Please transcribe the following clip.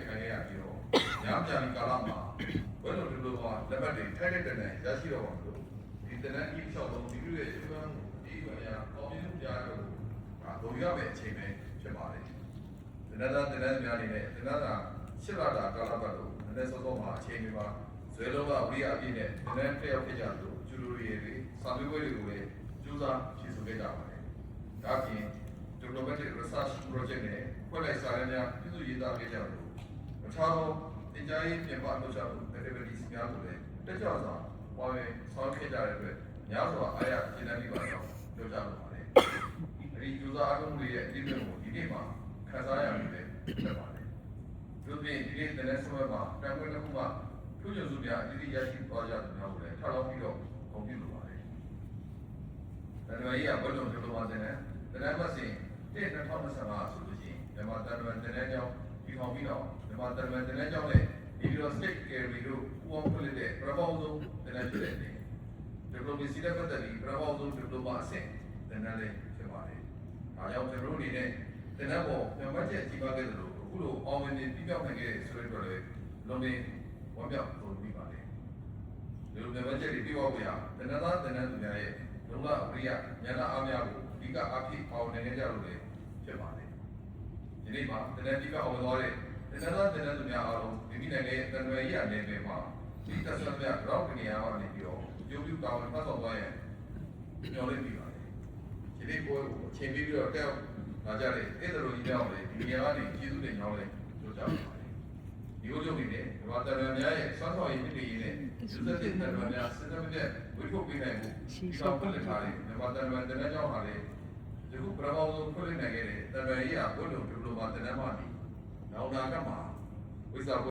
ခံရပြီးတော့ညပြန်ကာလမှာဘယ်လိုဒီလိုပါလက်မှတ်တွေထိုက်တဲ့တန်းရရှိတော့ပါလို့ဒီတန်းကြီးလျှောက်တော့ဒီလိုရဲ့ကျွမ်းဒီလိုရအောင်မြင်မှုကြားတော့ဒုံရမယ့်အချိန်ပဲဖြစ်ပါတယ်တန်းများနေနဲ့တန်းသာရှစ်လတာကာလပတ်လို့နည်းနည်းစောစောမှာအချိန်တွေမှာဇွဲလုံးကဝိရအပြည့်နဲ့တန်းတစ်ယောက်ဖြစ်ကြလို့ကျူလိုတွေစာမေးပွဲတွေကိုလည်းစူးစမ်းဖြေဆိုခဲ့ကြပါတယ်ဒါပြင် Diplomatic Research Project နဲ့ဖွဲ့လိုက်စာရင်းများပြုစုရေးသားခဲ့ကြလို့အခြားသောတင်ကြားရေးပြင်ပလှုပ်ရှားမှု activities များကိုလည်းတက်ကြွစွာဝိုင်းဆောင်ခဲ့ကြတဲ့အတွက်များစွာအားရကျေနပ်မိပါကြောင်းပြောကြားလိုပါတယ်။ဒီကျူစာအမှုတွေရဲ့အကျိုးကိုဒီနေ့မှာခံစားရပြီပဲဖြစ်ပါတယ်။ဒီပြင်ဒီနေ့တနက်ဆွဲမှာတန်ခွဲတစ်ခုမှထုချွန်စုများအတိအကျရရှိသွားကြတဲ့များကိုလည်းထောက်လောင်းပြီးတော့ဂုဏ်ပြုလိုပါတယ်။တန်တော်ကြီးကဘယ်လိုပြောလို့လဲတနက်မစင်2025ဆိုလို့ရှိရင်မြန်မာတန်တော်တနက်ကြောင်းဒီထောင်ပြီးတော့မြန်မာတန်တော်တနက်ကြောင်းနဲ့ဒီလို state carry တို့ပူအောင်ဖွင့်တဲ့ပရမောင်းဆုံးတနက်ဖြစ်တဲ့ဒီလိုမျိုးစီးတဲ့ပတ်သက်ပြီးပရမောင်းဆုံးဒီလိုမှအဆင့်တနက်လေးဖြစ်ပါတယ်။ဒါကြောင့်ကျွန်တော်တို့အနေနဲ့တနက်ပေါ်မြန်မာချက်ကြီးပါခဲ့သလိုအခုလိုအောင်မြင်ပြီးပြောင်းနိုင်ခဲ့ဆိုတဲ့အတွက်လည်းလုံးဝဝမ်းမြောက်လို့ပြီးပါတယ်။ဒီလိုမြန်မာချက်တွေပြောပြရတနက်သားတနက်သူများရဲ့လုံလအရိယဉာဏအားများကိုအဓိကအဖြစ်အောင်နိုင်ကြလို့လည်းဖြစ်ပါတယ်။ဒီနေ့မှာတနက်ဒီကအောင်သွားတဲ့တနက်သားတနက်သူများအားလုံးဒီနိုင်ငံရဲ့တန်ရွယ်ရအနေနဲ့မှာဒီသက်ဆက်များရောက်နေရအောင်နေပြီးတော့ရုပ်ပြုကောင်းဖတ်ဆောင်သွားရင်ညှော်လေးပြီးပါတယ်။ဒီနေ့ပွဲကိုအချိန်ပြီးပြီးတော့တက်လာကြတဲ့အဲ့ဒါလိုကြီးများအောင်လေဒီနေရာကနေကျေးဇူးတင်ကြောင်းလည်းပြောကြပါပါတယ်။ဒီလိုကြောင့်နေတယ်ဒီမှာတန်ရွယ်များရဲ့စွမ်းဆောင်ရည်ဖြစ်နေရင်လည်းသူသက်တဲ့တန်ရွယ်များစစ်တမ်းတဲ့ဝိထုတ်ပေးနိုင်မှုဒီကောင်ပြလက်ထားတယ်မြန်မာတန်ရွယ်တနက်ကြောင်းဟာလေဒီခုပရမောင်းဆုံးဖွင့်နိုင်ခဲ့တဲ့တန်ရွယ်ကြီးကဘုလို့ဒီလိုမှတနက်မှနေနောက်နာကမှာ